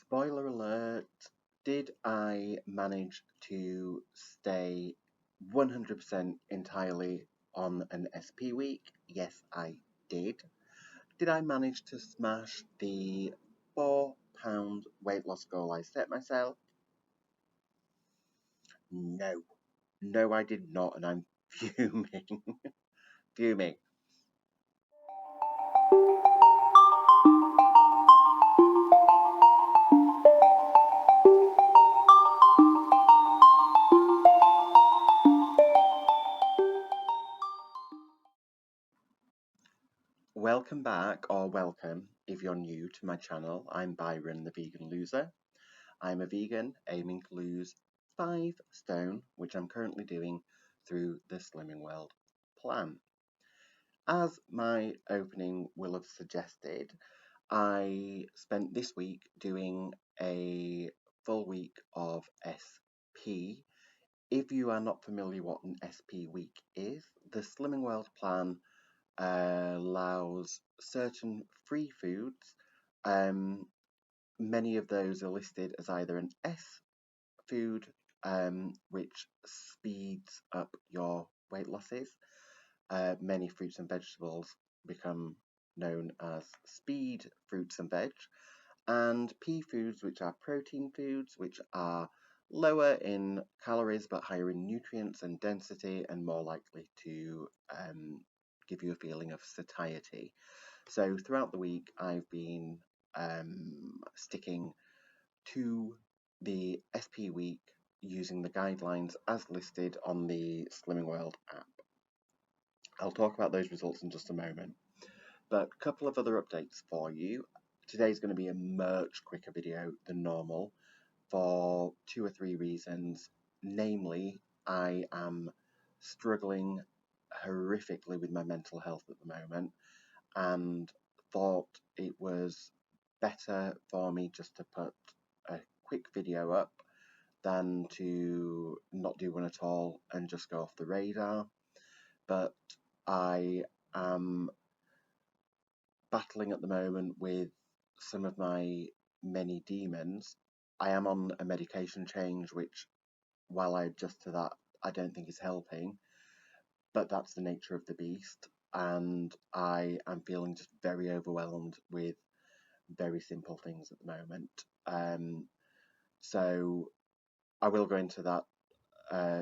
Spoiler alert, did I manage to stay 100% entirely on an SP week? Yes, I did. Did I manage to smash the £4 weight loss goal I set myself? No. No, I did not, and I'm fuming. Fuming. Welcome back, or welcome if you're new to my channel. I'm Byron, the vegan loser. I'm a vegan aiming to lose 5 stone, which I'm currently doing through the Slimming World plan. As my opening will have suggested, I spent this week doing a full week of SP. If you are not familiar what an SP week is, the Slimming World plan allows certain free foods. Many of those are listed as either an S food, which speeds up your weight losses. Many fruits and vegetables become known as speed fruits and veg, and P foods, which are protein foods, which are lower in calories but higher in nutrients and density and more likely to give you a feeling of satiety. So throughout the week, I've been sticking to the SP week using the guidelines as listed on the Slimming World app. I'll talk about those results in just a moment. But a couple of other updates for you. Today's going to be a much quicker video than normal for 2 or 3 reasons. Namely, I am struggling horrifically with my mental health at the moment and thought it was better for me just to put a quick video up than to not do one at all and just go off the radar. But I am battling at the moment with some of my many demons. I am on a medication change, which, while I adjust to that, I don't think is helping. But that's the nature of the beast, and I am feeling just very overwhelmed with very simple things at the moment. So I will go into that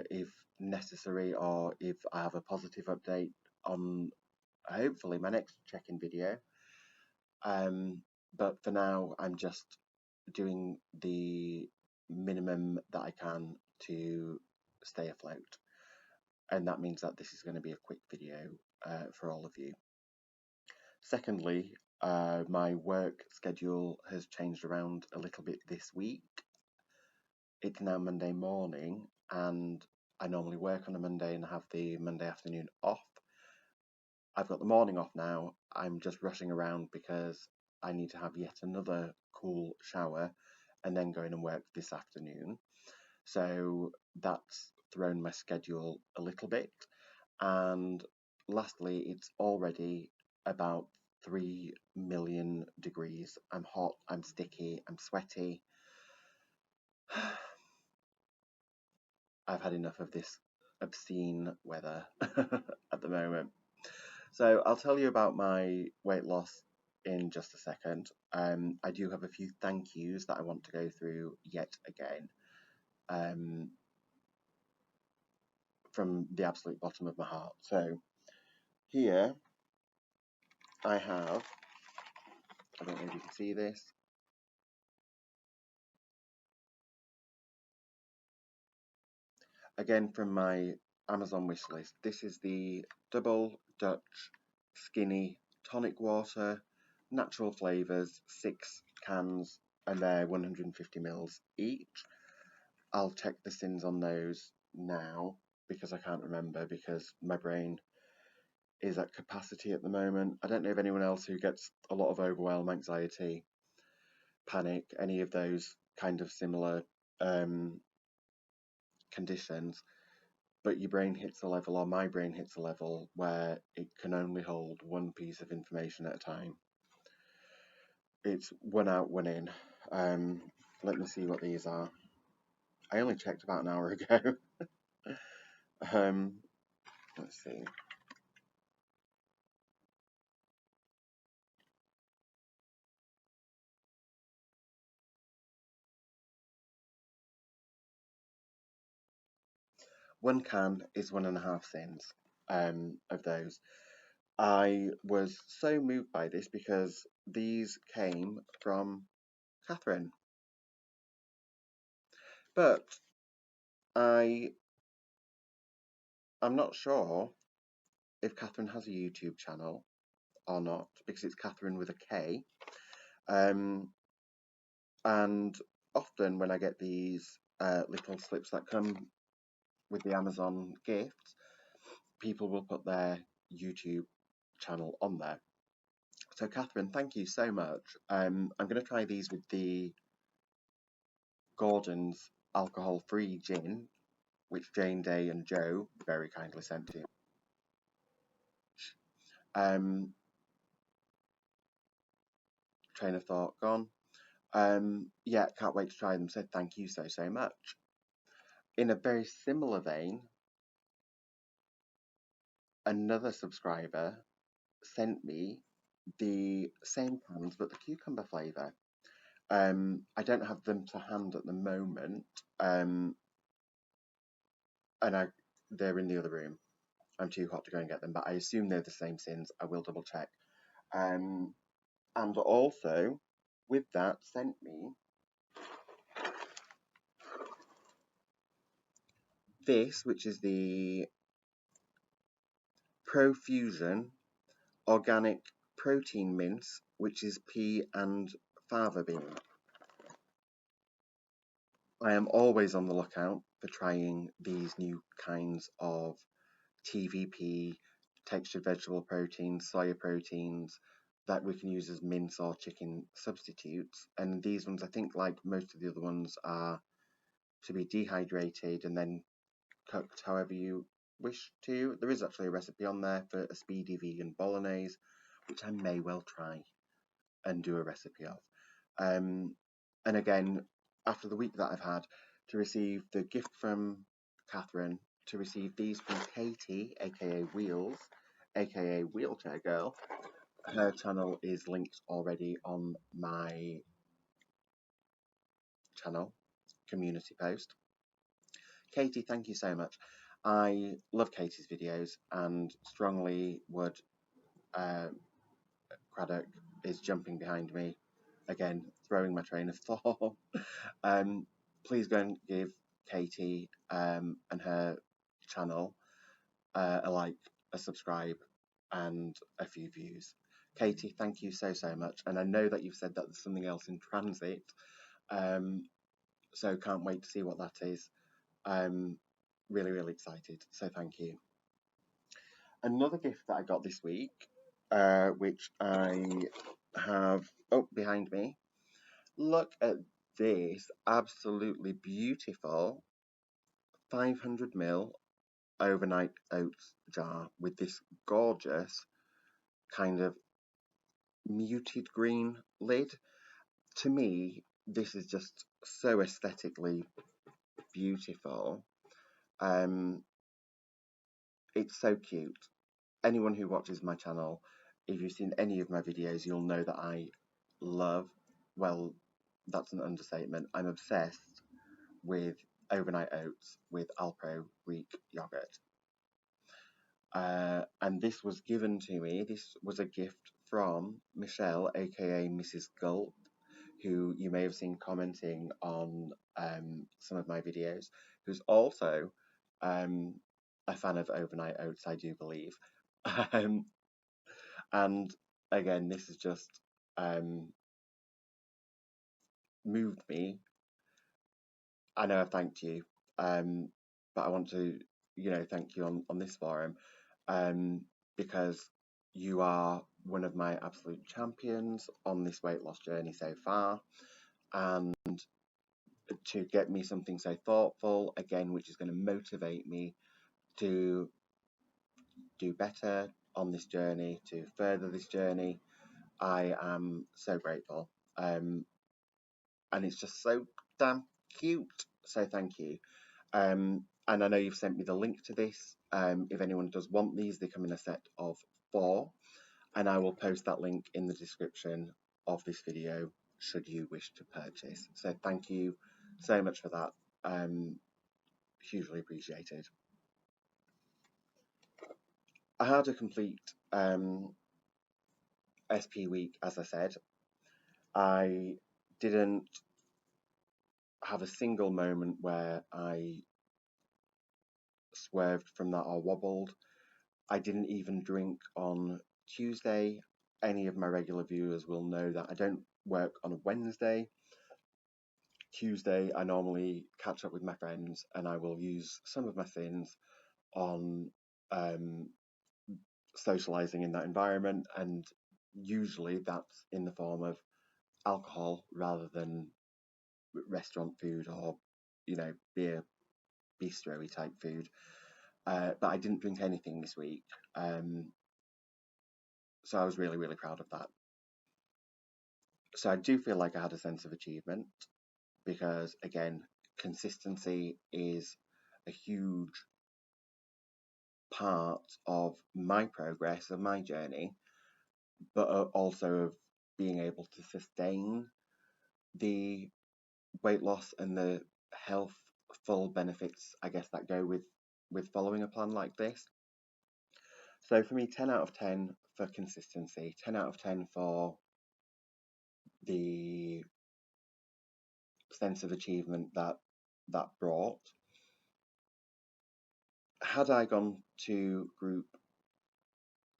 if necessary, or if I have a positive update on hopefully my next check-in video. But for now, I'm just doing the minimum that I can to stay afloat. And that means that this is going to be a quick video for all of you. Secondly, my work schedule has changed around a little bit this week. It's now Monday morning, and I normally work on a Monday and have the Monday afternoon off. I've got the morning off now. I'm just rushing around because I need to have yet another cool shower and then go in and work this afternoon. So that's thrown my schedule a little bit. And lastly, it's already about 3 million degrees. I'm hot, I'm sticky, I'm sweaty. I've had enough of this obscene weather at the moment. So I'll tell you about my weight loss in just a second. I do have a few thank yous that I want to go through yet again. From the absolute bottom of my heart. So here I have, I don't know if you can see this, again from my Amazon wishlist. This is the Double Dutch Skinny Tonic Water, natural flavours, 6 cans, and they're 150ml each. I'll check the sins on those now because I can't remember, because my brain is at capacity at the moment. I don't know if anyone else who gets a lot of overwhelm, anxiety, panic, any of those kind of similar conditions, but your brain hits a level, or my brain hits a level, where it can only hold one piece of information at a time. It's one out, one in. let me see what these are. I only checked about an hour ago. Let's see. One can is 1.5 cents of those. I was so moved by this because these came from Catherine. But I'm not sure if Catherine has a YouTube channel or not, because it's Catherine with a K. And often when I get these little slips that come with the Amazon gifts, people will put their YouTube channel on there. So Catherine, thank you so much. I'm going to try these with the Gordon's alcohol-free gin, which Jane Day and Joe very kindly sent to. Train of thought gone. Yeah, can't wait to try them. So thank you so much. In a very similar vein, another subscriber sent me the same cans but the cucumber flavour. I don't have them to hand at the moment, and they're in the other room. I'm too hot to go and get them, but I assume they're the same sins. I will double check. And also, with that, sent me this, which is the Profusion Organic Protein Mince, which is pea and fava bean. I am always on the lookout for trying these new kinds of TVP, textured vegetable proteins, soya proteins, that we can use as mince or chicken substitutes. And these ones, I think, like most of the other ones, are to be dehydrated and then cooked however you wish to. There is actually a recipe on there for a speedy vegan bolognese, which I may well try and do a recipe of. And again, after the week that I've had, to receive the gift from Catherine, to receive these from Katie, aka Wheels, aka Wheelchair Girl. Her channel is linked already on my channel community post. Katie, thank you so much. I love Katie's videos and strongly would. Craddock is jumping behind me again, throwing my train of thought. Please go and give Katie and her channel a like, a subscribe, and a few views. Katie, thank you so much. And I know that you've said that there's something else in transit, so can't wait to see what that is. Really excited. So thank you. Another gift that I got this week, which I have behind me. Look at this absolutely beautiful 500ml overnight oats jar with this gorgeous kind of muted green lid. To me, this is just so aesthetically beautiful. It's so cute. Anyone who watches my channel, if you've seen any of my videos, you'll know that I love, well, that's an understatement, I'm obsessed with overnight oats with Alpro Greek yogurt. And this was given to me, this was a gift from Michelle, aka Mrs. Gulp, who you may have seen commenting on some of my videos, who's also a fan of overnight oats, I do believe. And again, this has just moved me. I know I've thanked you, but I want to, thank you on this forum, because you are one of my absolute champions on this weight loss journey so far, and to get me something so thoughtful, again, which is going to motivate me to do better on this journey, to further this journey, I am so grateful. and it's just so damn cute. So thank you. And I know you've sent me the link to this. If anyone does want these, they come in a set of 4, and I will post that link in the description of this video should you wish to purchase. So thank you so much for that. Hugely appreciated. I had a complete SP week, as I said. I didn't have a single moment where I swerved from that or wobbled. I didn't even drink on Tuesday. Any of my regular viewers will know that I don't work on a Wednesday. Tuesday, I normally catch up with my friends and I will use some of my sins on socializing in that environment, and usually that's in the form of alcohol rather than restaurant food or, beer, bistro-y type food. But I didn't drink anything this week. So I was really, really proud of that. So I do feel like I had a sense of achievement because, again, consistency is a huge part of my progress, of my journey, but also of being able to sustain the weight loss and the healthful benefits, I guess, that go with following a plan like this. So for me, 10 out of 10 for consistency, 10 out of 10 for the sense of achievement that brought. Had I gone to group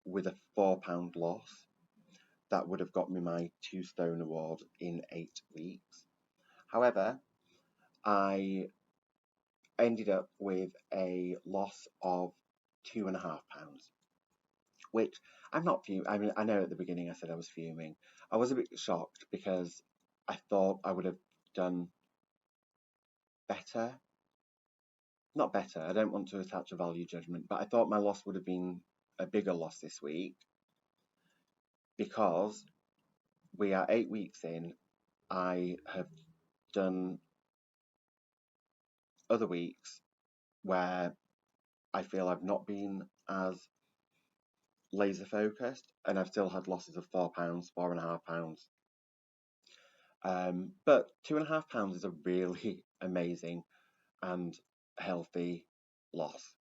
with a £4 loss, that would have got me my 2 stone award in 8 weeks. However, I ended up with a loss of £2.5, which I'm not fuming. I mean, I know at the beginning I said I was fuming. I was a bit shocked because I thought I would have done better. Not better, I don't want to attach a value judgment, but I thought my loss would have been a bigger loss this week because we are 8 weeks in. I have done other weeks where I feel I've not been as laser focused, and I've still had losses of £4, £4.5. But £2.5 is a really amazing and healthy loss.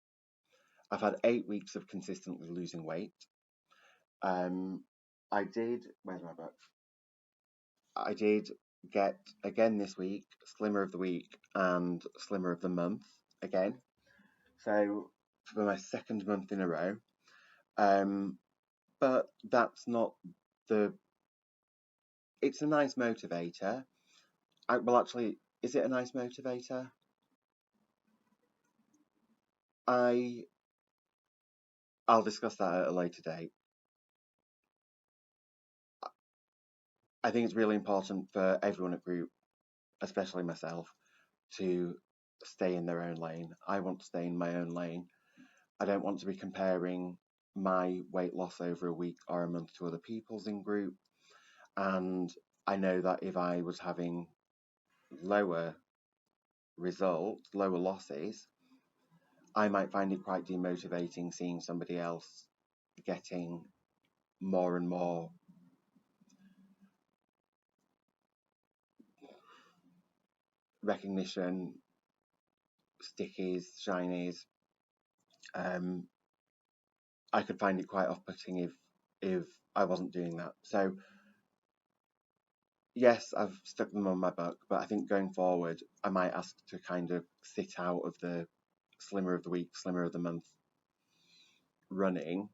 I've had 8 weeks of consistently losing weight. I did, where's my book? I did get, again this week, Slimmer of the Week and Slimmer of the Month again. So for my 2nd month in a row. But that's not it's a nice motivator. Well, actually, is it a nice motivator? I'll discuss that at a later date. I think it's really important for everyone at group, especially myself, to stay in their own lane. I want to stay in my own lane. I don't want to be comparing my weight loss over a week or a month to other people's in group. And I know that if I was having lower results, lower losses, I might find it quite demotivating seeing somebody else getting more and more recognition, stickies, shinies. I could find it quite off-putting if I wasn't doing that. So yes, I've stuck them on my book, but I think going forward, I might ask to kind of sit out of the Slimmer of the Week, Slimmer of the Month running,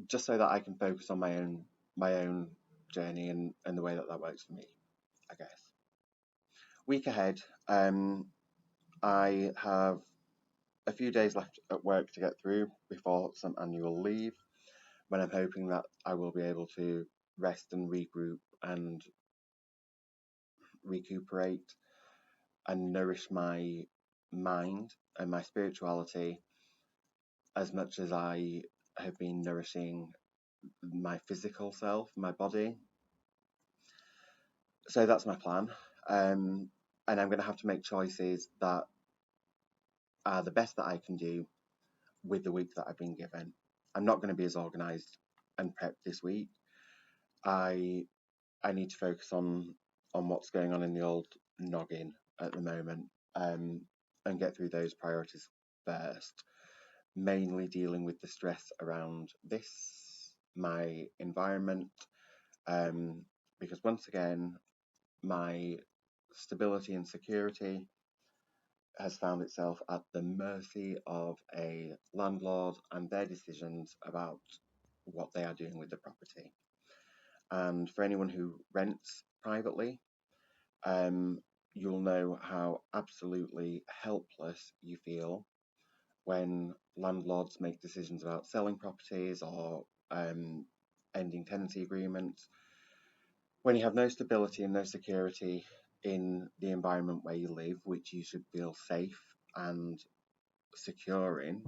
just so that I can focus on my own journey and the way that works for me, I guess. Week ahead, I have a few days left at work to get through before some annual leave, when I'm hoping that I will be able to rest and regroup and recuperate and nourish my mind and my spirituality as much as I have been nourishing my physical self, my body. So that's my plan. And I'm going to have to make choices that are the best that I can do with the week that I've been given. I'm not going to be as organised and prepped this week. I I need to focus on what's going on in the old noggin at the moment, and get through those priorities first. Mainly dealing with the stress around this, my environment, um, because once again, my stability and security has found itself at the mercy of a landlord and their decisions about what they are doing with the property. And for anyone who rents privately, um, you'll know how absolutely helpless you feel when landlords make decisions about selling properties or ending tenancy agreements, when you have no stability and no security in the environment where you live, which you should feel safe and secure in.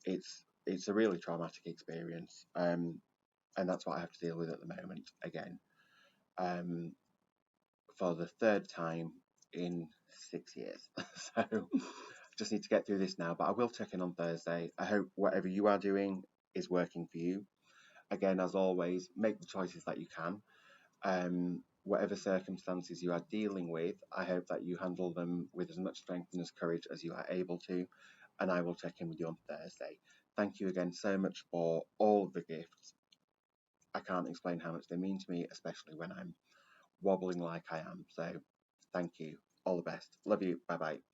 It's a really traumatic experience, and that's what I have to deal with at the moment again, um, for the third time in 6 years. So just need to get through this now, but I will check in on Thursday. I hope whatever you are doing is working for you. Again, as always, make the choices that you can. Whatever circumstances you are dealing with, I hope that you handle them with as much strength and as courage as you are able to. And I will check in with you on Thursday. Thank you again so much for all of the gifts. I can't explain how much they mean to me, especially when I'm wobbling like I am. So thank you. All the best. Love you. Bye bye.